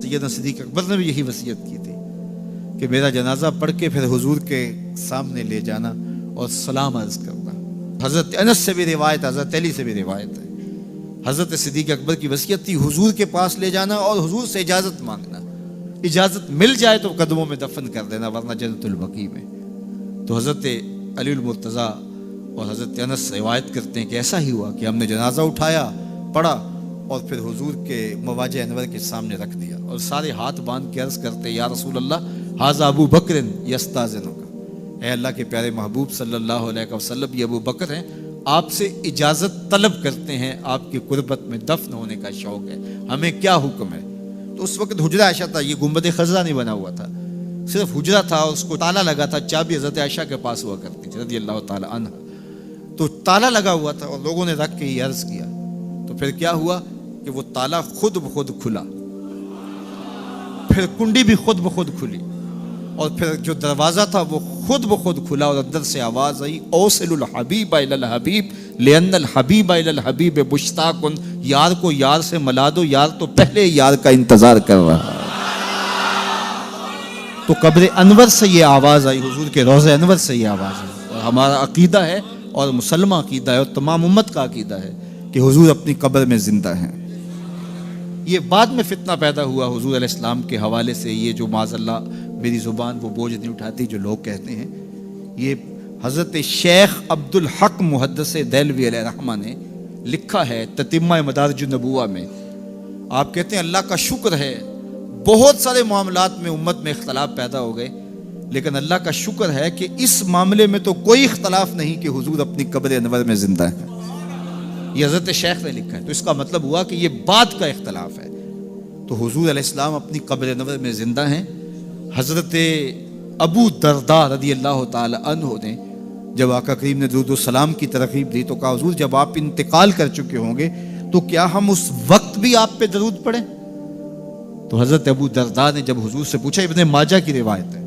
سیدنا صدیق اکبر نے بھی یہی وصیت کی تھی کہ میرا جنازہ پڑھ کے پھر حضور کے سامنے لے جانا اور سلام عرض کرنا۔ حضرت انس سے بھی روایت، حضرت علی سے بھی روایت ہے، حضرت صدیق اکبر کی وصیت تھی حضور کے پاس لے جانا اور حضور سے اجازت مانگنا، اجازت مل جائے تو قدموں میں دفن کر دینا ورنہ جنت البقیع میں۔ تو حضرت علی المرتضیٰ اور حضرت انس روایت کرتے ہیں کہ ایسا ہی ہوا کہ ہم نے جنازہ اٹھایا، پڑھا اور پھر حضور کے مواجہ انور کے سامنے رکھ دیا اور سارے ہاتھ باندھ کے عرض کرتے یا رسول اللہ ھذا ابو بکر یستاذنک، اے اللہ کے پیارے محبوب صلی اللہ علیہ وسلم، یہ ابو بکر ہیں، آپ سے اجازت طلب کرتے ہیں، آپ کی قربت میں دفن ہونے کا شوق ہے، ہمیں کیا حکم ہے؟ تو اس وقت حجرہ عائشہ تھا، یہ گنبد خضرا نہیں بنا ہوا تھا، صرف حجرہ تھا، اس کو تالا لگا تھا، چابی حضرت عائشہ کے پاس ہوا کرتی تھی رضی اللہ تعالی عنہ، تو تالا لگا ہوا تھا اور لوگوں نے رکھ کے یہ عرض کیا، تو پھر کیا ہوا کہ وہ تالا خود بخود کھلا، پھر کنڈی بھی خود بخود کھلی، اور پھر جو دروازہ تھا وہ خود بخود کھلا اور اندر سے آواز آئی اوصل الحبیب الی الحبیب لان الحبیب الی الحبیب مشتاق، یار کو یار سے ملا دو، یار تو پہلے یار کا انتظار کر رہا۔ تو قبر انور سے یہ آواز آئی، حضور کے روضہ انور سے یہ آواز آئی، اور ہمارا عقیدہ ہے اور مسلمہ عقیدہ ہے اور تمام امت کا عقیدہ ہے کہ حضور اپنی قبر میں زندہ ہیں۔ یہ بعد میں فتنہ پیدا ہوا حضور علیہ السلام کے حوالے سے، یہ جو معاذ اللہ میری زبان وہ بوجھ نہیں اٹھاتی جو لوگ کہتے ہیں، یہ حضرت شیخ عبد الحق محدث دہلوی علیہ رحمہ نے لکھا ہے تتمہ مدارج النبوہ میں۔ آپ کہتے ہیں اللہ کا شکر ہے، بہت سارے معاملات میں امت میں اختلاف پیدا ہو گئے، لیکن اللہ کا شکر ہے کہ اس معاملے میں تو کوئی اختلاف نہیں کہ حضور اپنی قبر انور میں زندہ ہے۔ یہ حضرت شیخ نے لکھا ہے، تو اس کا مطلب ہوا کہ یہ بعد کا اختلاف ہے۔ تو حضور علیہ السلام اپنی قبر انور میں زندہ ہیں۔ حضرت ابو درداء رضی اللہ تعالی عنہ نے جب آقا کریم نے درود و سلام کی ترغیب دی تو کہا حضور جب آپ انتقال کر چکے ہوں گے تو کیا ہم اس وقت بھی آپ پہ درود پڑھیں؟ تو حضرت ابو درداء نے جب حضور سے پوچھا، ابن ماجہ کی روایت ہے،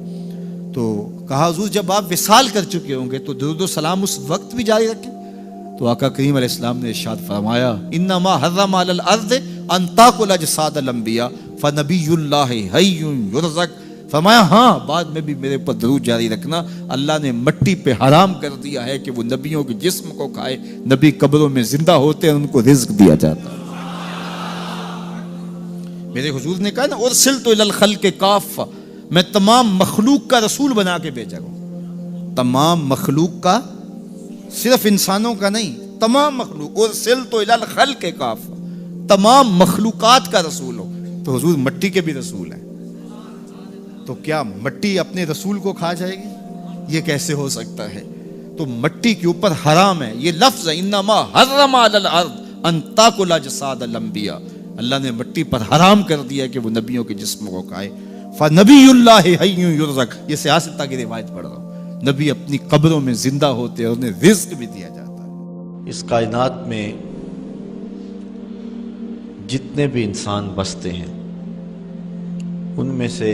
تو کہا حضور جب آپ وصال کر چکے ہوں گے تو درود و سلام اس وقت بھی جاری رکھیں؟ تو آقا کریم علیہ السلام نے ارشاد فرمایا انما حرم علی الارض ان تاکل اجساد الانبیاء فنبی اللہ حی یرزق، فرمایا ہاں بعد میں بھی میرے پر درود جاری رکھنا، اللہ نے مٹی پہ حرام کر دیا ہے کہ وہ نبیوں کے جسم کو کھائے، نبی قبروں میں زندہ ہوتے ہیں ان کو رزق دیا جاتا ہے۔ میرے حضور نے کہا نا ارسلت الی الخلق کافہ، میں تمام مخلوق کا رسول بنا کے بھیجا ہوں، تمام مخلوق کا، صرف انسانوں کا نہیں، تمام مخلوق، ارسلت الی الخلق کافہ، تمام مخلوقات کا رسول ہو۔ تو حضور مٹی کے بھی رسول ہیں، تو کیا مٹی اپنے رسول کو کھا جائے گی؟ یہ کیسے ہو سکتا ہے؟ تو مٹی کے اوپر حرام ہے، یہ لفظ ہے انما حرم علی الارض ان تاکل اجساد الانبیاء، اللہ نے مٹی پر حرام کر دیا کہ وہ نبیوں کے جسم کو کھائے۔ فنبی اللہ حی یرزق، یہ سیاستہ کی روایت پڑھ رہا ہوں، نبی اپنی قبروں میں زندہ ہوتے ہیں، انہیں رزق بھی دیا جاتا ہے۔ اس کائنات میں جتنے بھی انسان بستے ہیں ان میں سے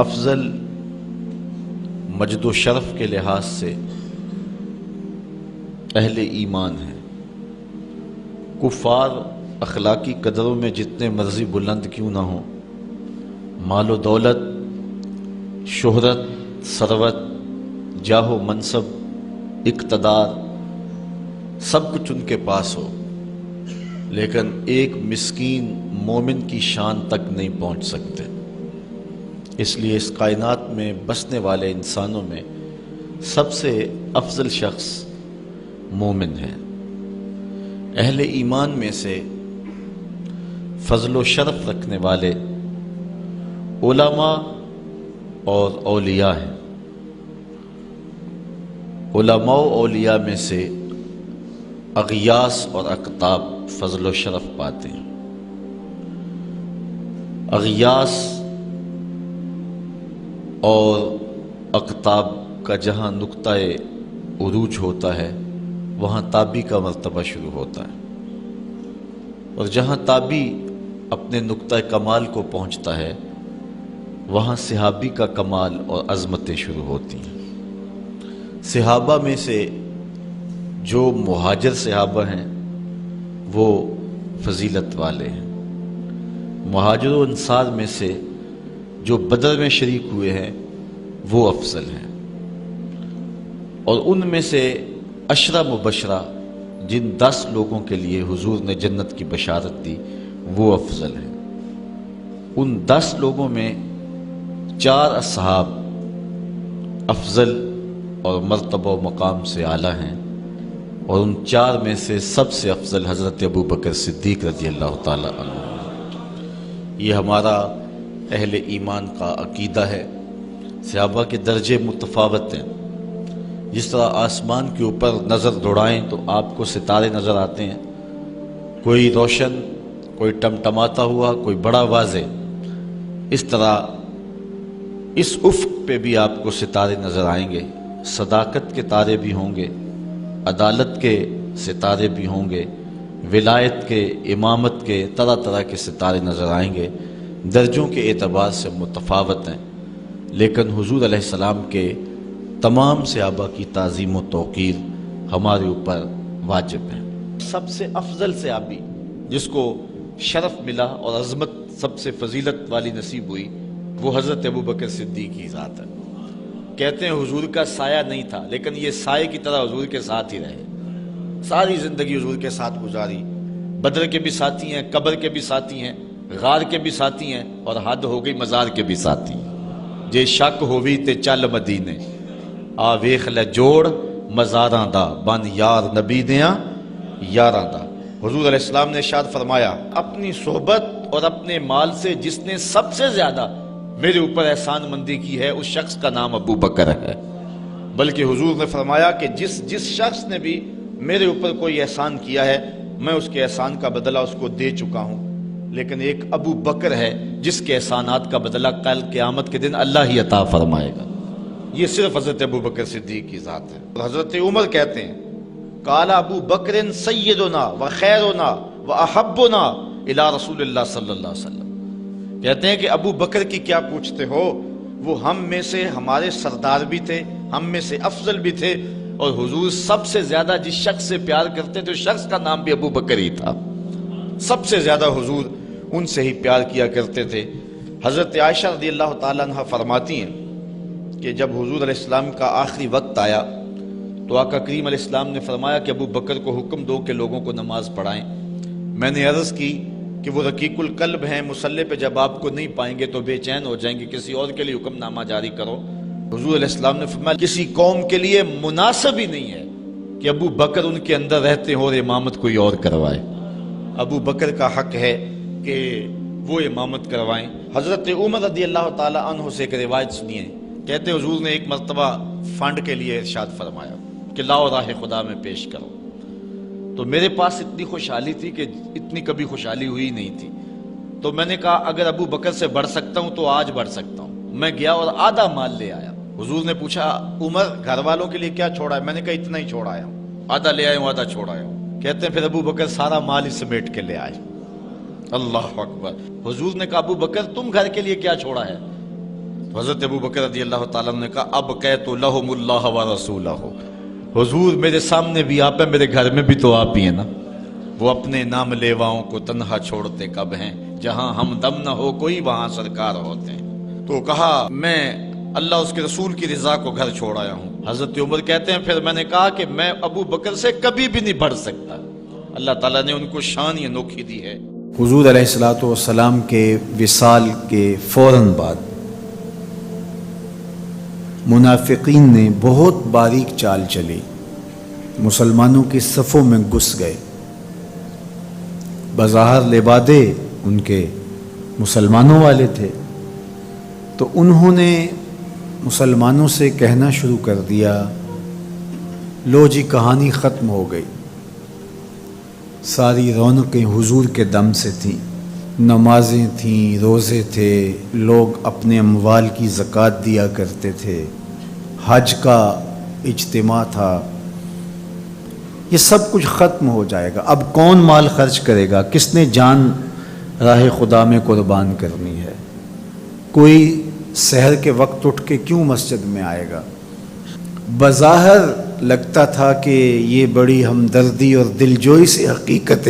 افضل مجد و شرف کے لحاظ سے اہل ایمان ہیں۔ کفار اخلاقی قدروں میں جتنے مرضی بلند کیوں نہ ہوں، مال و دولت، شہرت، ثروت، جاہ و منصب، اقتدار، سب کچھ ان کے پاس ہو، لیکن ایک مسکین مومن کی شان تک نہیں پہنچ سکتے۔ اس لیے اس کائنات میں بسنے والے انسانوں میں سب سے افضل شخص مومن ہے۔ اہل ایمان میں سے فضل و شرف رکھنے والے علماء اور اولیاء ہیں۔ علماء و اولیاء میں سے اغیاث اور اقطاب فضل و شرف پاتے ہیں۔ اغیاث اور اقطاب کا جہاں نقطہ عروج ہوتا ہے وہاں تابی کا مرتبہ شروع ہوتا ہے، اور جہاں تابی اپنے نقطہ کمال کو پہنچتا ہے وہاں صحابی کا کمال اور عظمتیں شروع ہوتی ہیں۔ صحابہ میں سے جو مہاجر صحابہ ہیں وہ فضیلت والے ہیں، مہاجر و انصار میں سے جو بدر میں شریک ہوئے ہیں وہ افضل ہیں، اور ان میں سے عشرہ مبشرہ جن 10 لوگوں کے لیے حضور نے جنت کی بشارت دی وہ افضل ہیں۔ ان 10 لوگوں میں 4 اصحاب افضل اور مرتبہ و مقام سے اعلیٰ ہیں، اور ان 4 میں سے سب سے افضل حضرت ابو بکر صدیق رضی اللہ تعالیٰ عنہ۔ یہ ہمارا اہل ایمان کا عقیدہ ہے۔ صحابہ کے درجے متفاوت ہیں، جس طرح آسمان کے اوپر نظر دوڑائیں تو آپ کو ستارے نظر آتے ہیں، کوئی روشن، کوئی ٹمٹماتا ہوا، کوئی بڑا واضح، اس طرح اس افق پہ بھی آپ کو ستارے نظر آئیں گے۔ صداقت کے تارے بھی ہوں گے، عدالت کے ستارے بھی ہوں گے، ولایت کے، امامت کے، طرح طرح کے ستارے نظر آئیں گے۔ درجوں کے اعتبار سے متفاوت ہیں، لیکن حضور علیہ السلام کے تمام صحابہ کی تعظیم و توقیر ہمارے اوپر واجب ہے۔ سب سے افضل صحابی جس کو شرف ملا اور عظمت سب سے فضیلت والی نصیب ہوئی وہ حضرت ابو بکر صدیق کی ذات ہے۔ کہتے ہیں حضور کا سایہ نہیں تھا، لیکن یہ سائے کی طرح حضور کے ساتھ ہی رہے، ساری زندگی حضور کے ساتھ گزاری۔ بدر کے بھی ساتھی ہیں، قبر کے بھی ساتھی ہیں، غار کے بھی ساتھی ہیں، اور حد ہو گئی مزار کے بھی ساتھی ہیں۔ جے شک ہووی تے چل مدینے، آ ویخ لے جوڑ مزاراں دا، بن یار نبی دیاں یاراں دا۔ حضور علیہ السلام نے ارشاد فرمایا، اپنی صحبت اور اپنے مال سے جس نے سب سے زیادہ میرے اوپر احسان مندی کی ہے اس شخص کا نام ابو بکر ہے۔ بلکہ حضور نے فرمایا کہ جس شخص نے بھی میرے اوپر کوئی احسان کیا ہے میں اس کے احسان کا بدلہ اس کو دے چکا ہوں، لیکن ایک ابو بکر ہے جس کے احسانات کا بدلہ کل قیامت کے دن اللہ ہی عطا فرمائے گا۔ یہ صرف حضرت ابو بکر صدیق کی ذات ہے۔ اور حضرت عمر کہتے ہیں، قال ابو بکر سیدنا و خیرنا و احبنا الی رسول اللہ صلی اللہ علیہ وسلم۔ کہتے ہیں کہ ابو بکر کی کیا پوچھتے ہو، وہ ہم میں سے ہمارے سردار بھی تھے، ہم میں سے افضل بھی تھے، اور حضور سب سے زیادہ جس شخص سے پیار کرتے تھے اس شخص کا نام بھی ابو بکر ہی تھا۔ سب سے زیادہ حضور ان سے ہی پیار کیا کرتے تھے۔ حضرت عائشہ رضی اللہ تعالیٰ عنہ فرماتی ہیں کہ جب حضور علیہ السلام کا آخری وقت آیا تو آقا کریم علیہ السلام نے فرمایا کہ ابو بکر کو حکم دو کہ لوگوں کو نماز پڑھائیں۔ میں نے عرض کی کہ وہ رقیق القلب ہیں، مصلی پہ جب آپ کو نہیں پائیں گے تو بے چین ہو جائیں گے، کسی اور کے لیے حکم نامہ جاری کرو۔ حضور علیہ السلام نے فرمایا کسی قوم کے لیے مناسب ہی نہیں ہے کہ ابو بکر ان کے اندر رہتے ہوں اور امامت کوئی اور کروائے۔ ابو بکر کا حق ہے کہ وہ امامت کروائیں۔ حضرت عمر رضی اللہ تعالیٰ عنہ سے ایک روایت سنیے، کہتے حضور نے ایک مرتبہ فنڈ کے لیے ارشاد فرمایا کہ لاؤ راہ خدا میں پیش کرو، تو میرے پاس اتنی خوشحالی تھی کہ اتنی کبھی خوشحالی ہوئی نہیں تھی، تو میں نے کہا اگر ابو بکر سے بڑھ سکتا ہوں تو آج بڑھ سکتا ہوں۔ میں گیا اور آدھا مال لے آیا۔ حضور نے پوچھا عمر گھر والوں کے لیے کیا چھوڑا ہے؟ میں نے کہا اتنا ہی چھوڑا آیا ہوں، آدھا لے آیا ہوں، آدھا چھوڑ آیا ہوں۔ کہتے ہیں پھر ابو بکر سارا مال ہی سمیٹ کے لے آئے۔ اللہ اکبر۔ حضور نے کہا ابو بکر تم گھر کے لیے کیا چھوڑا ہے؟ تو حضرت ابو بکر رضی اللہ تعالیٰ نے کہا اب کہت لہم اللہ و رسولہ، حضور میرے سامنے بھی آپ ہیں، میرے گھر میں بھی تو آپ ہی ہیں نا۔ وہ اپنے نام لیواؤں کو تنہا چھوڑتے کب ہیں، جہاں ہم دم نہ ہو کوئی وہاں سرکار ہوتے ہیں۔ تو کہا میں اللہ اس کے رسول کی رضا کو گھر چھوڑ آیا ہوں۔ حضرت عمر کہتے ہیں پھر میں نے کہا کہ میں ابو بکر سے کبھی بھی نہیں بڑھ سکتا۔ اللہ تعالیٰ نے ان کو شان ہی انوکھی دی ہے۔ حضور علیہ الصلوۃ والسلام کے وصال کے فوراً بعد منافقین نے بہت باریک چال چلی، مسلمانوں کی صفوں میں گھس گئے۔ بظاہر لبادے ان کے مسلمانوں والے تھے، تو انہوں نے مسلمانوں سے کہنا شروع کر دیا لو جی کہانی ختم ہو گئی، ساری رونقیں حضور کے دم سے تھیں، نمازیں تھیں، روزے تھے، لوگ اپنے اموال کی زکوٰۃ دیا کرتے تھے، حج کا اجتماع تھا، یہ سب کچھ ختم ہو جائے گا۔ اب کون مال خرچ کرے گا؟ کس نے جان راہ خدا میں قربان کرنی ہے؟ کوئی سحر کے وقت اٹھ کے کیوں مسجد میں آئے گا؟ بظاہر لگتا تھا کہ یہ بڑی ہمدردی اور دلجوئی سے حقیقت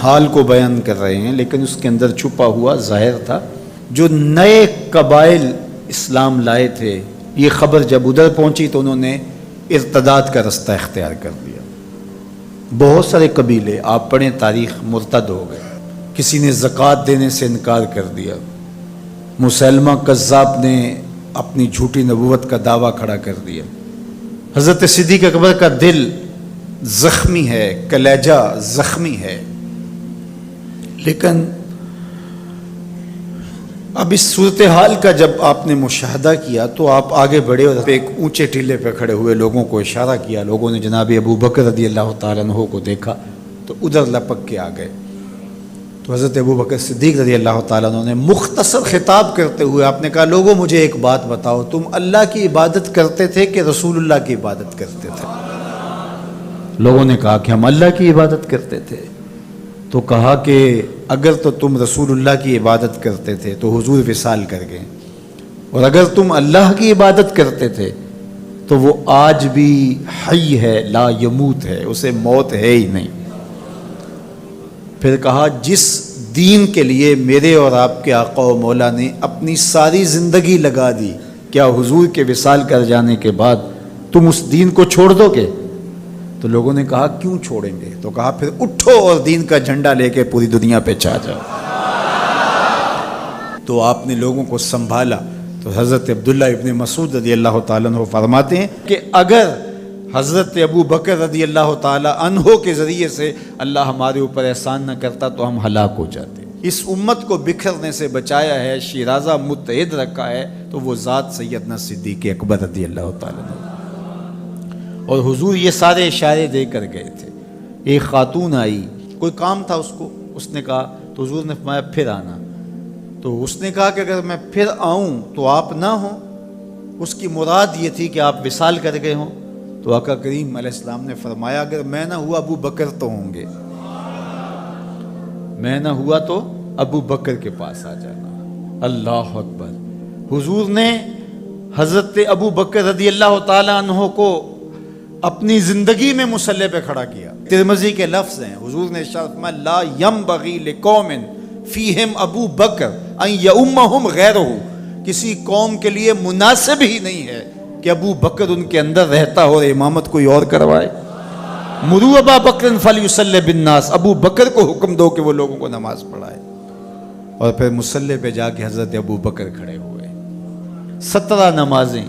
حال کو بیان کر رہے ہیں، لیکن اس کے اندر چھپا ہوا ظاہر تھا. جو نئے قبائل اسلام لائے تھے، یہ خبر جب ادھر پہنچی تو انہوں نے ارتداد کا رستہ اختیار کر لیا. بہت سارے قبیلے، آپ پڑھیں تاریخ، مرتد ہو گئے. کسی نے زکوٰۃ دینے سے انکار کر دیا. مسلمہ کذاب نے اپنی جھوٹی نبوت کا دعویٰ کھڑا کر دیا. حضرت صدیق اکبر کا دل زخمی ہے، کلیجہ زخمی ہے. لیکن اب اس صورتحال کا جب آپ نے مشاہدہ کیا تو آپ آگے بڑھے اور ایک اونچے ٹیلے پہ کھڑے ہوئے لوگوں کو اشارہ کیا. لوگوں نے جناب ابو بکر رضی اللہ تعالیٰ عنہ کو دیکھا تو ادھر لپک کے آ گئے. تو حضرت ابو بکر صدیق رضی اللہ تعالیٰ عنہ نے مختصر خطاب کرتے ہوئے آپ نے کہا، لوگوں مجھے ایک بات بتاؤ، تم اللہ کی عبادت کرتے تھے کہ رسول اللہ کی عبادت کرتے تھے؟ لوگوں نے کہا کہ ہم اللہ کی عبادت کرتے تھے. تو کہا کہ اگر تو تم رسول اللہ کی عبادت کرتے تھے تو حضور وصال کر گئے، اور اگر تم اللہ کی عبادت کرتے تھے تو وہ آج بھی حی ہے، لا یموت ہے، اسے موت ہے ہی نہیں. پھر کہا، جس دین کے لیے میرے اور آپ کے آقا و مولا نے اپنی ساری زندگی لگا دی، کیا حضور کے وصال کر جانے کے بعد تم اس دین کو چھوڑ دو گے؟ تو لوگوں نے کہا، کیوں چھوڑیں گے؟ تو کہا، پھر اٹھو اور دین کا جھنڈا لے کے پوری دنیا پہ چھا جاؤ. تو آپ نے لوگوں کو سنبھالا. تو حضرت عبداللہ ابن مسعود رضی اللہ تعالیٰ عنہ فرماتے ہیں کہ اگر حضرت ابو بکر رضی اللہ تعالیٰ عنہ کے ذریعے سے اللہ ہمارے اوپر احسان نہ کرتا تو ہم ہلاک ہو جاتے. اس امت کو بکھرنے سے بچایا ہے، شیرازہ متحد رکھا ہے، تو وہ ذات سیدنا صدیق اکبر رضی اللہ تعالیٰ عنہ. اور حضور یہ سارے اشارے دے کر گئے تھے. ایک خاتون آئی، کوئی کام تھا اس کو، اس نے کہا، تو حضور نے فرمایا پھر آنا. تو اس نے کہا کہ اگر میں پھر آؤں تو آپ نہ ہوں. اس کی مراد یہ تھی کہ آپ وصال کر گئے ہوں. تو آقا کریم علیہ السلام نے فرمایا، اگر میں نہ ہوا ابو بکر تو ہوں گے، میں نہ ہوا تو ابو بکر کے پاس آ جانا. اللہ اکبر. حضور نے حضرت ابو بکر رضی اللہ تعالیٰ عنہ کو اپنی زندگی میں مصلی پہ کھڑا کیا. ترمذی کے لفظ ہیں، حضور نے ارشاد فرمایا، لا ینبغی لقوم فیہم ابو بکر ان یؤمہم غیرہ. کسی قوم کے لیے مناسب ہی نہیں ہے کہ ابو بکر ان کے اندر رہتا ہو اور امامت کوئی اور کروائے. مروا ابا بکر فلیصلی بالناس. ابو بکر کو حکم دو کہ وہ لوگوں کو نماز پڑھائے. اور پھر مصلی پہ جا کے حضرت ابو بکر کھڑے ہوئے. 17 نمازیں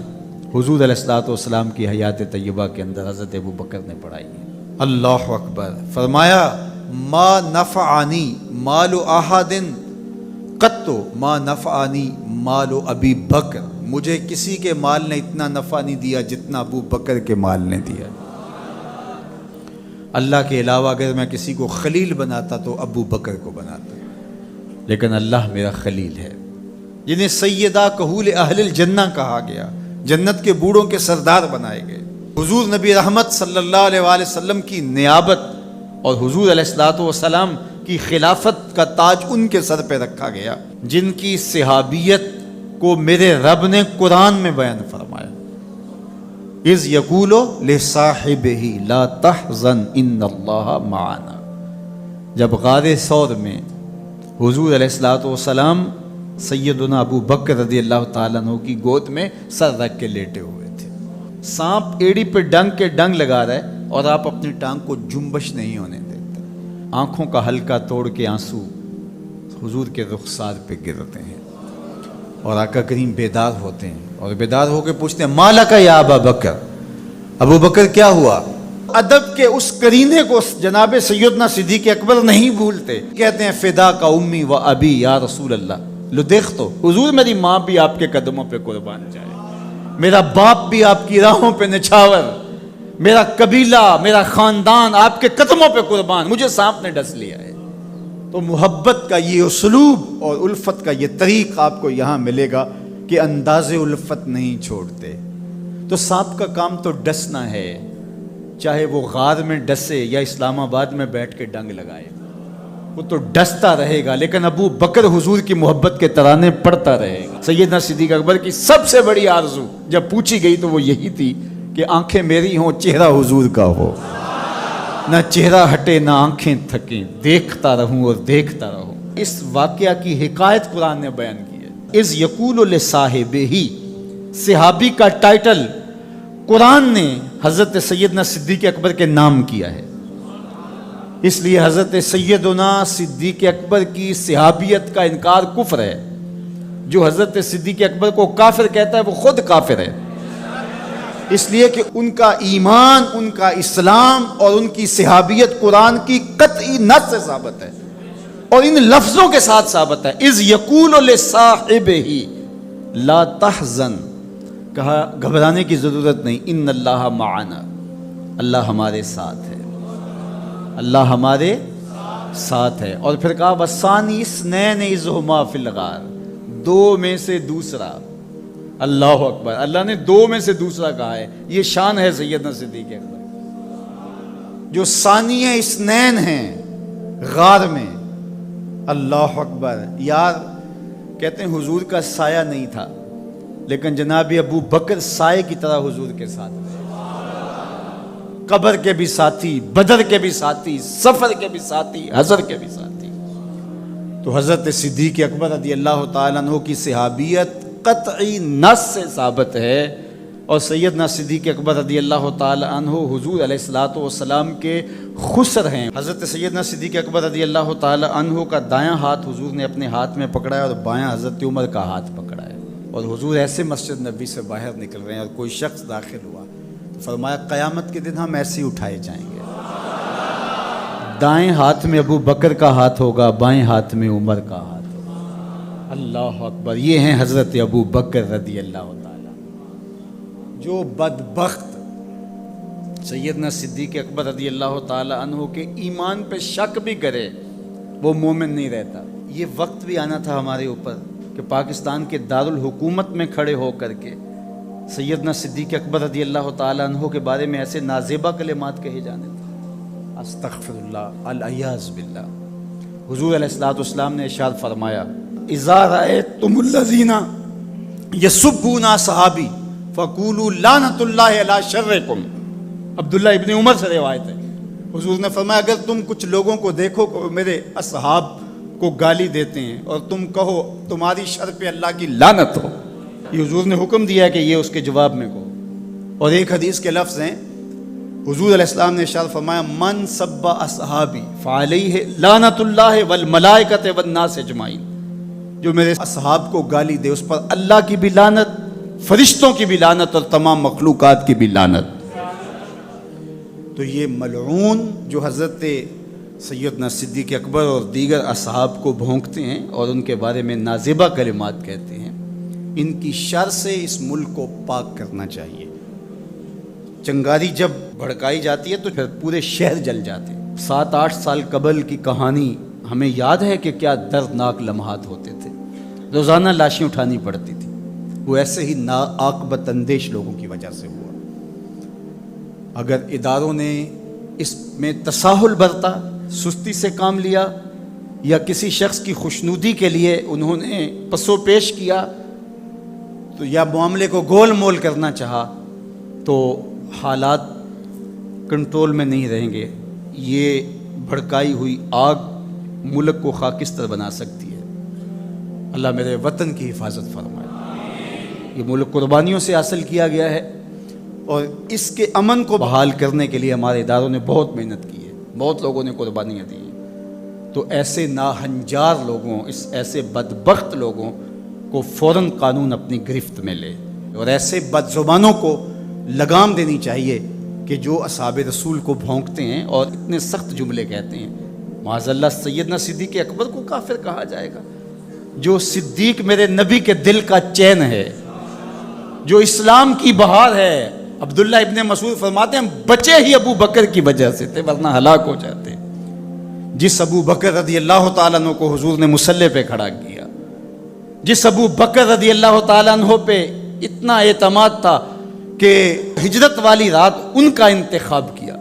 حضور علیہ الصلوۃ والسلام کی حیات طیبہ کے اندر حضرت ابو بکر نے پڑھائی ہیں. اللہ اکبر. فرمایا، ما نفعنی مال احد قط ما نفعنی مال ابی بکر. مجھے کسی کے مال نے اتنا نفع نہیں دیا جتنا ابو بکر کے مال نے دیا. اللہ کے علاوہ اگر میں کسی کو خلیل بناتا تو ابو بکر کو بناتا، لیکن اللہ میرا خلیل ہے، جنہیں سیدہ کہول اہل الجنہ کہا گیا، جنت کے بوڑھوں کے سردار بنائے گئے. حضور نبی رحمت صلی اللہ علیہ وآلہ وسلم کی نیابت اور حضور علیہ الصلوۃ والسلام کی خلافت کا تاج ان کے سر پہ رکھا گیا، جن کی صحابیت کو میرے رب نے قرآن میں بیان فرمایا. اذ یقول لصاحبہ لا تحزن ان اللہ معنا. جب غار ثور میں حضور علیہ الصلوۃ والسلام سیدنا ابو بکر رضی اللہ تعالیٰ عنہ کی گود میں سر رکھ کے لیٹے ہوئے تھے. سانپ ایڑی پہ ڈنگ کے ڈنگ لگا رہا ہے اور آپ اپنی ٹانگ کو جنبش نہیں ہونے دیتے. آنکھوں کا حلقہ توڑ کے آنسو حضور کے رخسار پہ گرتے ہیں اور آقا کریم بیدار ہوتے ہیں اور بیدار ہو کے پوچھتے ہیں، مالک یا ابا بکر، ابو بکر کیا ہوا؟ ادب کے اس کرینے کو جناب سیدنا صدیق اکبر نہیں بھولتے. کہتے ہیں، فدا کا امی و ابی یا رسول اللہ. لو دیکھ تو حضور، میری ماں بھی آپ کے قدموں پہ قربان جائے، میرا باپ بھی آپ کی راہوں پہ نچھاور، میرا قبیلہ، میرا خاندان آپ کے قدموں پہ قربان، مجھے سانپ نے ڈس لیا ہے. تو محبت کا یہ اسلوب اور الفت کا یہ طریق آپ کو یہاں ملے گا کہ انداز الفت نہیں چھوڑتے. تو سانپ کا کام تو ڈسنا ہے، چاہے وہ غار میں ڈسے یا اسلام آباد میں بیٹھ کے ڈنگ لگائے، وہ تو ڈستا رہے گا. لیکن ابو بکر حضور کی محبت کے ترانے پڑھتا رہے گا. سیدنا صدیق اکبر کی سب سے بڑی آرزو جب پوچھی گئی تو وہ یہی تھی کہ آنکھیں میری ہوں، چہرہ حضور کا ہو. نہ چہرہ ہٹے نہ آنکھیں تھکیں، دیکھتا رہوں اور دیکھتا رہوں. اس واقعہ کی حکایت قرآن نے بیان کی ہے. اذ یقول لصاحبہ، صحابی کا ٹائٹل قرآن نے حضرت سیدنا صدیق اکبر کے نام کیا ہے. اس لیے حضرت سیدنا صدیق اکبر کی صحابیت کا انکار کفر ہے. جو حضرت صدیق اکبر کو کافر کہتا ہے وہ خود کافر ہے. اس لیے کہ ان کا ایمان، ان کا اسلام اور ان کی صحابیت قرآن کی قطعی نص سے ثابت ہے اور ان لفظوں کے ساتھ ثابت ہے. اذ یقول لصاحبہ لا تحزن، کہا گھبرانے کی ضرورت نہیں، ان اللہ معنا، اللہ ہمارے ساتھ ہے، اللہ ہمارے ساتھ ہے. اور پھر کہا وَالثَّانِي اثْنَيْنِ إِذْ هُمَا فِي الْغَارِ، دو میں سے دوسرا. اللہ اکبر، اللہ نے دو میں سے دوسرا کہا ہے. یہ شان ہے سیدنا صدیق اکبر جو ثانیہ اثنین ہیں غار میں. اللہ اکبر. یار کہتے ہیں حضور کا سایہ نہیں تھا، لیکن جناب ابو بکر سائے کی طرح حضور کے ساتھ تھے. قبر کے بھی ساتھی، بدر کے بھی ساتھی، سفر کے بھی ساتھی، حضر کے بھی ساتھی. تو حضرت صدیق اکبر رضی اللہ تعالیٰ عنہ کی صحابیت قطعی نص سے ثابت ہے. اور سیدنا صدیق اکبر رضی اللہ تعالیٰ عنہ حضور علیہ الصلوۃ والسلام کے خسر ہیں. حضرت سیدنا صدیق اکبر رضی اللہ تعالیٰ عنہ کا دایاں ہاتھ حضور نے اپنے ہاتھ میں پکڑا ہے اور بایاں حضرت عمر کا ہاتھ پکڑا ہے. اور حضور ایسے مسجد نبی سے باہر نکل رہے ہیں اور کوئی شخص داخل ہوا تو فرمایا قیامت کے دن ہم ایسے ہی اٹھائے جائیں گے. دائیں ہاتھ میں ابو بکر کا ہاتھ ہوگا، بائیں ہاتھ میں عمر کا ہاتھ ہوگا. اللہ اکبر. یہ ہیں حضرت ابو بکر رضی اللہ تعالیٰ. جو بدبخت سیدنا صدیق اکبر رضی اللہ تعالیٰ عنہ کے ایمان پہ شک بھی کرے وہ مومن نہیں رہتا. یہ وقت بھی آنا تھا ہمارے اوپر کہ پاکستان کے دارالحکومت میں کھڑے ہو کر کے سیدنا صدیق اکبر رضی اللہ تعالیٰ عنہ کے بارے میں ایسے نازیبہ کلمات کہے جانے تھے. استغفر اللہ، العیاذ باللہ. حضور علیہ الصلوۃ والسلام نے ارشاد فرمایا اذا رأیتم الذین یسبون صحابی فقولوا لعنۃ اللہ علی شرکم. عبداللہ ابن عمر سے روایت ہے. حضور نے فرمایا اگر تم کچھ لوگوں کو دیکھو کہ میرے اصحاب کو گالی دیتے ہیں اور تم کہو تمہاری شر پہ اللہ کی لعنت ہو. یہ حضور نے حکم دیا ہے کہ یہ اس کے جواب میں کہو. اور ایک حدیث کے لفظ ہیں حضور علیہ السلام نے ارشاد فرمایا من سب اصحابی فعلیہ لعنت اللہ والملائکۃ والناس اجمعین. جو میرے اصحاب کو گالی دے اس پر اللہ کی بھی لعنت، فرشتوں کی بھی لعنت اور تمام مخلوقات کی بھی لعنت. تو یہ ملعون جو حضرت سیدنا صدیق اکبر اور دیگر اصحاب کو بھونکتے ہیں اور ان کے بارے میں نازیبہ کلمات کہتے ہیں، ان کی شر سے اس ملک کو پاک کرنا چاہیے. چنگاری جب بھڑکائی جاتی ہے تو پھر پورے شہر جل جاتے ہیں. 7-8 سال قبل کی کہانی ہمیں یاد ہے کہ کیا دردناک لمحات ہوتے تھے. روزانہ لاشیں اٹھانی پڑتی تھی. وہ ایسے ہی ناعاقبت اندیش لوگوں کی وجہ سے ہوا. اگر اداروں نے اس میں تساہل برتا، سستی سے کام لیا، یا کسی شخص کی خوشنودی کے لیے انہوں نے پسو پیش کیا تو یا معاملے کو گول مول کرنا چاہا تو حالات کنٹرول میں نہیں رہیں گے. یہ بھڑکائی ہوئی آگ ملک کو خاکستر بنا سکتی ہے. اللہ میرے وطن کی حفاظت فرمائے. یہ ملک قربانیوں سے حاصل کیا گیا ہے اور اس کے امن کو بحال کرنے کے لیے ہمارے اداروں نے بہت محنت کی ہے، بہت لوگوں نے قربانیاں دی ہیں. تو ایسے ناہنجار لوگوں، ایسے بدبخت لوگوں کو فوراً قانون اپنی گرفت میں لے اور ایسے بد زبانوں کو لگام دینی چاہیے کہ جو اصحاب رسول کو بھونکتے ہیں اور اتنے سخت جملے کہتے ہیں. معاذ اللہ سیدنا صدیق اکبر کو کافر کہا جائے گا. جو صدیق میرے نبی کے دل کا چین ہے، جو اسلام کی بہار ہے. عبداللہ ابن مسعود فرماتے ہیں ہم بچے ہی ابو بکر کی وجہ سے تھے ورنہ ہلاک ہو جاتے. جس ابو بکر رضی اللہ تعالیٰ عنہ کو حضور نے مصلی پہ کھڑا کیا، جس ابو بکر رضی اللہ تعالیٰ عنہ پہ اتنا اعتماد تھا کہ ہجرت والی رات ان کا انتخاب کیا.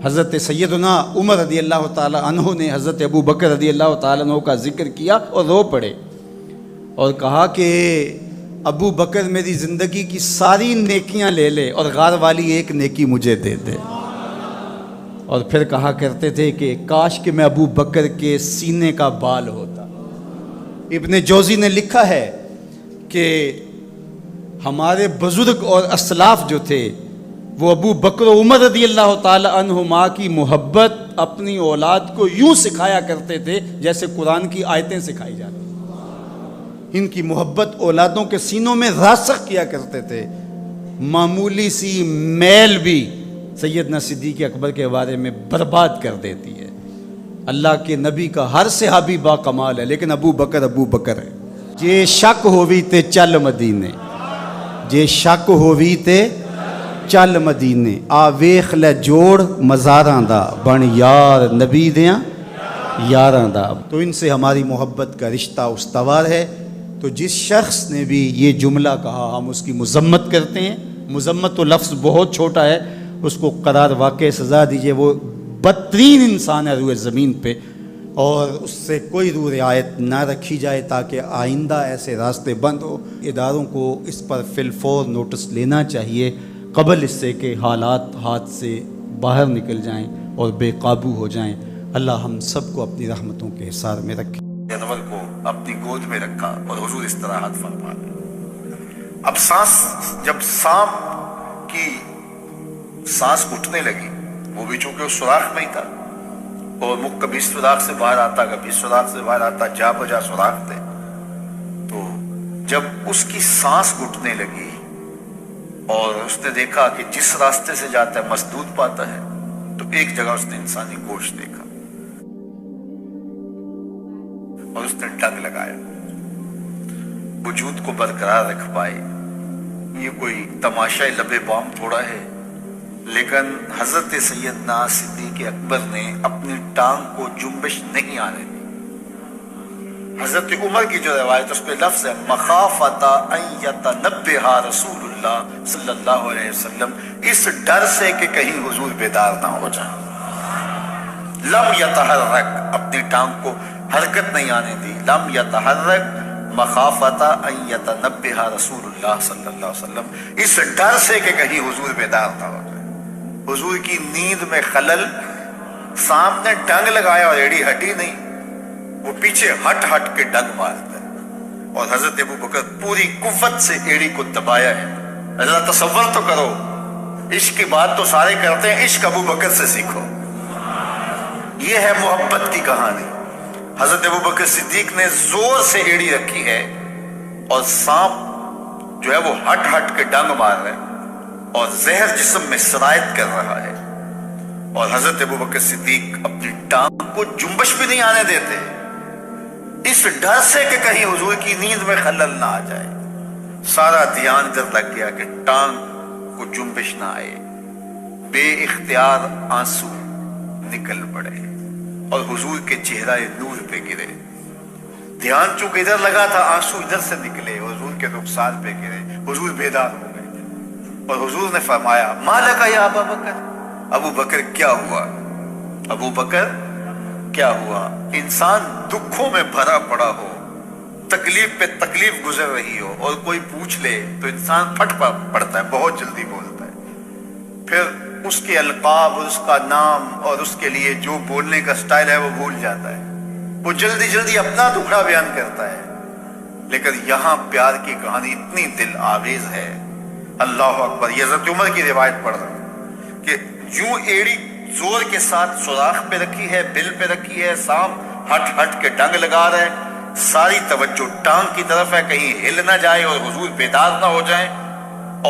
حضرت سیدنا عمر رضی اللہ تعالیٰ عنہ نے حضرت ابو بکر رضی اللہ تعالیٰ عنہ کا ذکر کیا اور رو پڑے اور کہا کہ ابو بکر میری زندگی کی ساری نیکیاں لے لے اور غار والی ایک نیکی مجھے دے دے. اور پھر کہا کرتے تھے کہ کاش کہ میں ابو بکر کے سینے کا بال ہوتا۔ ابن جوزی نے لکھا ہے کہ ہمارے بزرگ اور اسلاف جو تھے وہ ابو بکر و عمر رضی اللہ تعالی عنہما کی محبت اپنی اولاد کو یوں سکھایا کرتے تھے جیسے قرآن کی آیتیں سکھائی جاتی۔ ان کی محبت اولادوں کے سینوں میں راسخ کیا کرتے تھے۔ معمولی سی میل بھی سیدنا صدیق اکبر کے بارے میں برباد کر دیتی ہے۔ اللہ کے نبی کا ہر صحابی با کمال ہے، لیکن ابو بکر ہے۔ جے شک ہووی تے چل مدینے، جے شک ہووی تے چل مدینے، آ ویخ لے جوڑ مزاراں دا، بن یار نبی دیاں یاراں دا۔ تو ان سے ہماری محبت کا رشتہ استوار ہے۔ تو جس شخص نے بھی یہ جملہ کہا ہم اس کی مذمت کرتے ہیں۔ مذمت تو لفظ بہت چھوٹا ہے، اس کو قرار واقع سزا دیجئے۔ وہ بدترین انسان ہے روئے زمین پہ، اور اس سے کوئی روح رعایت نہ رکھی جائے تاکہ آئندہ ایسے راستے بند ہو۔ اداروں کو اس پر فی الفور نوٹس لینا چاہیے قبل اس سے کہ حالات ہاتھ سے باہر نکل جائیں اور بے قابو ہو جائیں۔ اللہ ہم سب کو اپنی رحمتوں کے حصار میں رکھے۔ جانور کو اپنی گود میں رکھا اور حضور استراحت فرما لی۔ اب سانس، جب سانپ کی سانس اٹھنے لگی، وہ بھی چونکہ اس سوراخ میں ہی تھا، اور مکھ کبھی اس سوراخ سے باہر آتا کبھی اس سوراخ سے باہر آتا، جا بجا سوراخ تھے۔ تو جب اس کی سانس گھٹنے لگی اور اس نے دیکھا کہ جس راستے سے جاتا ہے مسدود پاتا ہے، تو ایک جگہ اس نے انسانی گوشت دیکھا اور اس نے ڈنگ لگایا، وجود کو برقرار رکھ پائے۔ یہ کوئی تماشا لبے بام تھوڑا ہے، لیکن حضرت سیدنا صدیق اکبر نے اپنی ٹانگ کو جنبش نہیں آنے دی۔ حضرت عمر کی جو روایت اس پہ لفظ ہے مخافۃ ان یتنبہ رسول اللہ صلی اللہ علیہ وسلم، اس ڈر سے کہ کہیں حضور بیدار نہ ہو جائیں، لم یتحرک، اپنی ٹانگ کو حرکت نہیں آنے دی، لم یتحرک مخافۃ ان یتنبہ رسول اللہ صلی اللہ علیہ وسلم، اس ڈر سے کہ کہیں حضور بیدار نہ ہو جائے۔ حضور کی نیند میں خلل، سانپ نے ڈنگ لگایا اور ایڑی ہٹی نہیں، وہ پیچھے ہٹ ہٹ کے ڈنگ مارتا ہے، اور حضرت ابو بکر پوری قوت سے ایڑی کو دبایا ہے۔ ذرا تصور تو کرو، عشق کی بات تو سارے کرتے ہیں، عشق ابو بکر سے سیکھو۔ یہ ہے محبت کی کہانی۔ حضرت ابو بکر صدیق نے زور سے ایڑی رکھی ہے، اور سانپ جو ہے وہ ہٹ ہٹ کے ڈنگ مار رہا ہے اور زہر جسم میں سرایت کر رہا ہے، اور حضرت ابو بکر صدیق اپنی ٹانگ کو جنبش بھی نہیں آنے دیتے، اس ڈر سے کہ کہیں حضور کی نیند میں خلل نہ آ جائے۔ سارا دھیان ادھر لگ گیا کہ ٹانگ کو جنبش نہ آئے، بے اختیار آنسو نکل پڑے اور حضور کے چہرہ نور پہ گرے۔ دھیان چونکہ ادھر لگا تھا، آنسو ادھر سے نکلے، حضور کے رخسار پہ گرے، حضور بیدار ہو گئے، اور حضور نے فرمایا ما لک یا ابا بکر، ابو بکر کیا ہوا؟ ابو بکر کیا ہوا؟ انسان دکھوں میں بھرا پڑا ہو، تکلیف پہ تکلیف گزر رہی ہو، اور کوئی پوچھ لے تو انسان پھٹ پڑتا ہے، بہت جلدی بولتا ہے، پھر اس کے القاب اور اس کا نام اور اس کے لیے جو بولنے کا سٹائل ہے وہ بھول جاتا ہے، وہ جلدی جلدی اپنا دکھڑا بیان کرتا ہے۔ لیکن یہاں پیار کی کہانی اتنی دل آویز ہے، اللہ اکبر۔ یہ حضرت عمر کی روایت پڑھ رہا ہوں کہ یوں ایڑی زور کے ساتھ سوراخ پہ رکھی ہے، بل پہ رکھی ہے، سانپ ہٹ ہٹ کے ڈنگ لگا رہے ہیں، ساری توجہ ٹانگ کی طرف ہے کہیں ہل نہ جائے اور حضور بیدار نہ ہو جائیں،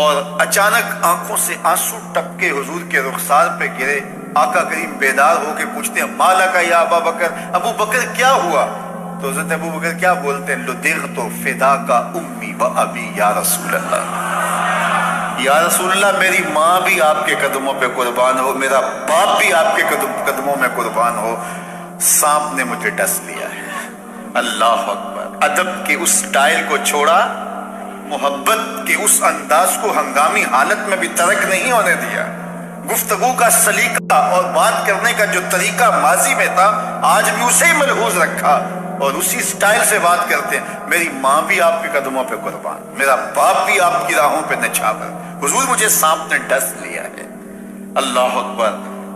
اور اچانک آنکھوں سے آنسو ٹپکے حضور کے رخسار پہ گرے۔ آقا کریم بیدار ہو کے پوچھتے ہیں ما لک یا ابا بکر، ابو بکر کیا ہوا؟ تو حضرت ابو بکر کیا بولتے ہیں لدغت فداک امی و ابی یا رسول اللہ، یا رسول اللہ میری ماں بھی آپ کے قدموں پہ قربان ہو، میرا باپ بھی آپ کے قدموں میں قربان ہو، سانپ نے مجھے ڈس لیا ہے۔ اللہ اکبر۔ ادب کے اس سٹائل کو چھوڑا، محبت کے اس انداز کو ہنگامی حالت میں بھی ترک نہیں ہونے دیا، گفتگو کا سلیقہ اور بات کرنے کا جو طریقہ ماضی میں تھا آج بھی اسے ہی ملحوظ رکھا، اور اسی سٹائل سے بات کرتے ہیں میری ماں بھی آپ کے قدموں پہ قربان، میرا باپ بھی آپ کی راہوں پہ نچھاور، حضور مجھے سانپ نے ڈس لیا ہے۔ اللہ اکبر۔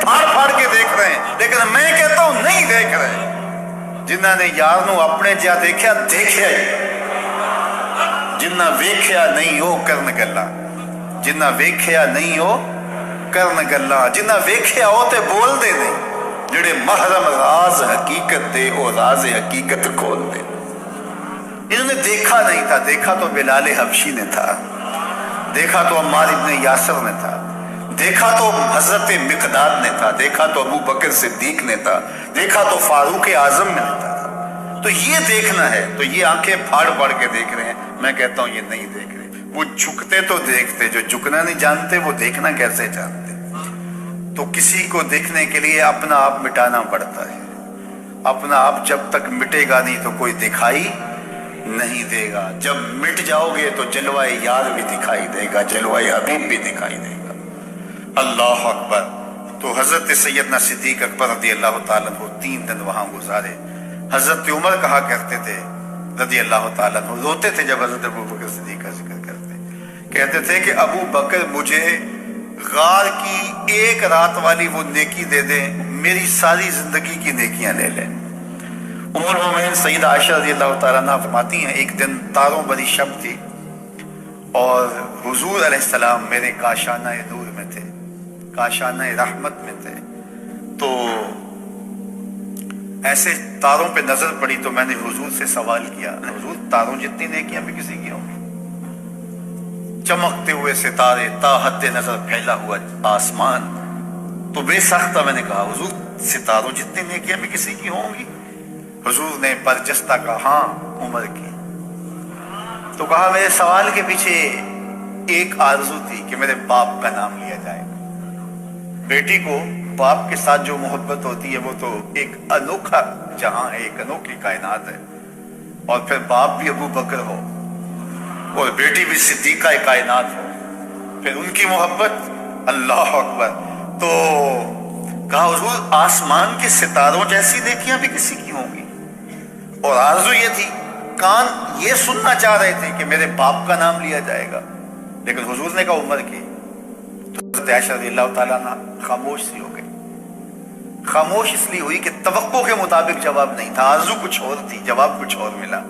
پھاڑ پھاڑ کے دیکھ رہے ہیں، لیکن میں کہتا ہوں نہیں دیکھ رہے۔ جنہ نے یار نو اپنے جا دیکھا دیکھیا ہی، جنہ ویکھیا نہیں ہو کرن گلا، جنہ ویکھیا نہیں ہو کرن گلا، جنہ ویکھیا ہو تے بول دے نہیں، جڑے محرم راز حقیقت دے او راز حقیقت کھول دے۔ انہوں نے دیکھا نہیں تھا، دیکھا تو بلال حبشی نے تھا، دیکھا تو عمار ابن یاسر نے تھا، دیکھا تو حضرت مقداد نے تھا، دیکھا تو ابو بکر صدیق نے تھا، دیکھا تو فاروق اعظم نے تھا۔ تو یہ دیکھنا ہے، تو یہ آنکھیں پھاڑ پھاڑ کے دیکھ رہے ہیں، میں کہتا ہوں یہ نہیں دیکھ رہے۔ وہ جھکتے تو دیکھتے، جو جھکنا نہیں جانتے وہ دیکھنا کیسے جانتے؟ تو کسی کو دیکھنے کے لیے اپنا آپ مٹانا پڑتا ہے، اپنا آپ جب تک مٹے گا نہیں تو کوئی دکھائی نہیں دے گا، جب مٹ جاؤ گے تو جلوہ یار بھی دکھائی دے گا، جلوہ حبیب بھی دکھائی دے گا۔ اللہ اکبر۔ تو حضرت سیدنا صدیق اکبر رضی اللہ تعالیٰ عنہ 3 دن وہاں گزارے۔ حضرت عمر کہا کرتے تھے رضی اللہ تعالیٰ عنہ، روتے تھے جب حضرت ابو بکر صدیق کا ذکر کرتے، کہتے تھے کہ ابو بکر مجھے غار کی 1 رات والی وہ نیکی دے دیں، میری ساری زندگی کی نیکیاں لے لیں۔ ام المومنین سیدہ عائشہ رضی اللہ تعالیٰ عنہ فرماتی ہیں ایک دن تاروں بھری شب تھی اور حضور علیہ السلام میرے کاشانہ نور میں تھے، کاشانہ رحمت میں تھے، تو ایسے تاروں پہ نظر پڑی تو میں نے حضور سے سوال کیا، حضور تاروں جتنی نیکیاں بھی کسی کی ہوں گی؟ چمکتے ہوئے ستارے، تا حد نظر پھیلا ہوا آسمان، تو بے سختہ میں نے کہا حضور ستاروں جتنی نیکیاں بھی کسی کی ہوں گی؟ حضور نے برجستہ کہا ہاں عمر کی۔ تو کہا میرے سوال کے پیچھے ایک آرزو تھی کہ میرے باپ کا نام لیا جائے۔ بیٹی کو باپ کے ساتھ جو محبت ہوتی ہے وہ تو ایک انوکھا جہاں ہے، ایک انوکھی کائنات ہے، اور پھر باپ بھی ابو بکر ہو اور بیٹی بھی صدیقہ کائنات ہو، پھر ان کی محبت، اللہ اکبر۔ تو کہا حضور آسمان کے ستاروں جیسی نیکیاں بھی کسی کی ہوں گی؟ اور آرزو یہ تھی، کان یہ سننا چاہ رہے تھے کہ میرے باپ کا نام لیا جائے گا، لیکن حضور نے کہا عمر کی۔ تو حضرت عائشہ رضی اللہ تعالیٰ عنہ خاموش سی ہو گئی۔ خاموش اس لیے ہوئی کہ توقع کے مطابق جواب نہیں تھا، آرزو کچھ اور تھی، جواب کچھ اور ملا۔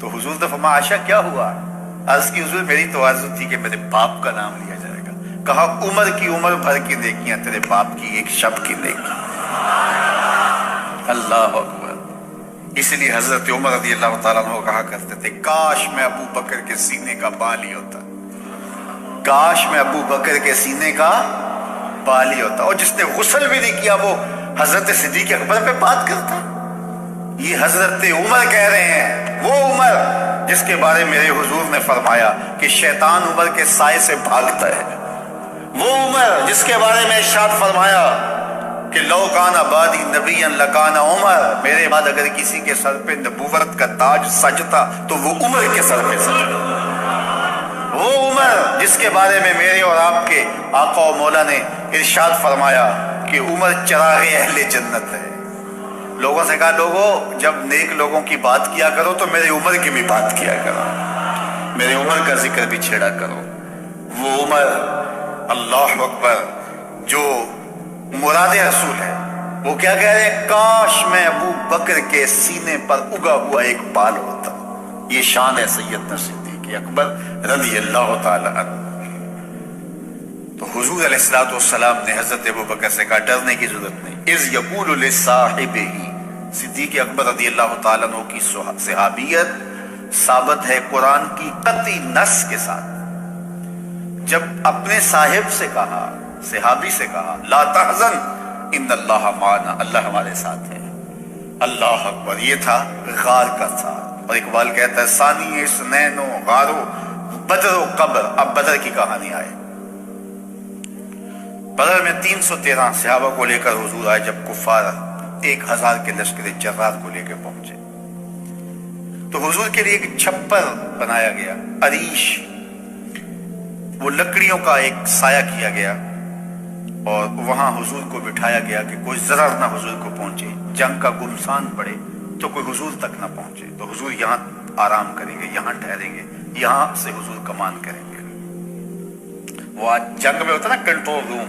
تو حضور نے فرمایا عائشہ کیا ہوا؟ عرض کی حضور میری تو آرزو تھی کہ میرے باپ کا نام لیا جائے گا۔ کہا عمر کی عمر بھر کی نیکیاں تیرے باپ کی ایک شب کی نیکی۔ اللہ اکبر۔ اس لیے حضرت عمر رضی اللہ تعالیٰ عنہ کہا کرتے تھے کاش میں ابو بکر کے سینے کا بال ہی ہوتا، کاش میں ابو بکر کے سینے کا بال ہی ہوتا۔ اور جس نے غسل بھی نہیں کیا وہ حضرت صدیق اکبر پہ بات کرتا۔ یہ حضرت عمر کہہ رہے ہیں، وہ عمر جس کے بارے میرے حضور نے فرمایا کہ شیطان عمر کے سائے سے بھاگتا ہے، وہ عمر جس کے بارے میں ارشاد فرمایا کہ لو کان بعدی نبیا لکان عمر، میرے بعد اگر کسی کے سر پہ نبوت کا تاج سجتا تو وہ عمر کے سر پہ سجتا۔ وہ عمر جس کے بارے میں میرے اور آپ کے آقا و مولا نے ارشاد فرمایا کہ عمر چراغ اہل جنت ہے۔ لوگوں سے کہا لوگوں جب نیک لوگوں کی بات کیا کرو تو میرے عمر کی بھی بات کیا کرو، میرے عمر کا ذکر بھی چھیڑا کرو۔ وہ عمر، اللہ اکبر، جو مراد رسول ہے، وہ کیا کہہ رہے ہیں؟ کاش میں ابو بکر کے سینے پر اگا ہوا ایک بال ہوتا۔ یہ شان ہے سیدنا صدیق اکبر رضی اللہ تعالی عنہ۔ تو حضور علیہ الصلوۃ والسلام نے حضرت ابو بکر سے کہا ڈرنے کی ضرورت نہیں۔ اذ یقول لصاحبہ، صدیق اکبر رضی اللہ تعالیٰ عنہ کی صحابیت ثابت ہے قرآن کی قطعی نص کے ساتھ۔ جب اپنے صاحب سے کہا، صحابی سے کہا لا تحزن ان اللہ معنا، اللہ ہمارے ساتھ ہے۔ اللہ اکبر۔ یہ تھا غار کا ساتھ، اور اقبال کہتا ہے ثانی اثنین و غارو بدر و قبر۔ اب بدر کی کہانی آئے۔ بدر میں 313 صحابہ کو لے کر حضور آئے جب کفار 1000 کے لشکر جرار کو لے کے پہنچے تو حضور کے لیے ایک چھپر بنایا گیا، عریش، وہ لکڑیوں کا ایک سایہ کیا گیا اور وہاں حضور کو بٹھایا گیا کہ کوئی ضرر نہ حضور کو پہنچے، جنگ کا گمسان پڑے تو کوئی حضور تک نہ پہنچے۔ تو حضور یہاں آرام کریں گے، یہاں ٹھہریں گے، یہاں سے حضور کمان کریں گے۔ وہ آج جنگ میں ہوتا نا کنٹرول روم،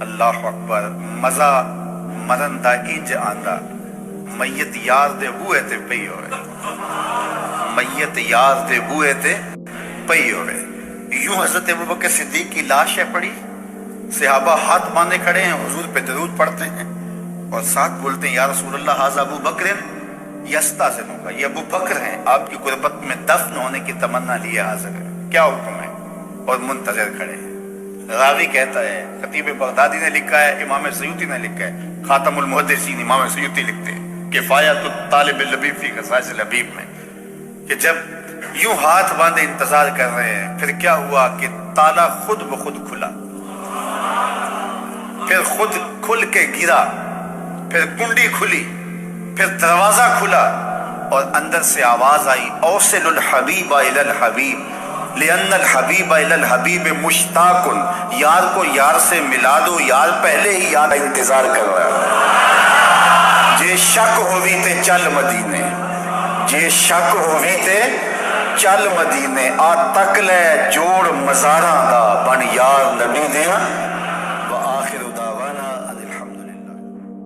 اللہ اکبر مزہ مرن دا انج آندا میت یار دے بوئے تے پئی ہوئے میت یار دے بوئے تے پئی ہوئے یوں حضرت ابوبکر صدیق کی لاش ہے پڑی صحابہ ہاتھ باندھے کھڑے ہیں حضور پہ درود پڑھتے ہیں اور ساتھ بولتے ہیں یا رسول اللہ ھذا ابو بکر یستاذن کا یہ ابو بکر ہیں آپ کی غربت میں دفن ہونے کی تمنا لیے حاضر ہے کیا حکم ہے اور منتظر کھڑے ہیں راوی کہتا ہے خطیب بغدادی نے لکھا ہے امام سیوطی نے لکھا ہے خاتم المحدثین امام سیوطی لکھتے ہیں کفایت الطالب اللبیب فی خصائص اللبیب میں کہ جب یوں ہاتھ باندھے انتظار کر رہے ہیں پھر کیا ہوا کہ تالا خود بخود کھلا پھر خود کھل کے گرا پھر کنڈی کھلی پھر دروازہ کھلا اور اندر سے آواز آئی اوصل الحبیب الی الحبیب لأن الحبیب الی الحبیب مشتاق یار کو یار سے ملا دو یار پہلے ہی یار انتظار کر رہا ہے جے شک ہوئی تے چل مدینے جے شک ہوئی تے چل مدینے آ تک لے جوڑ مزاراں دا بن یار نبی دیاں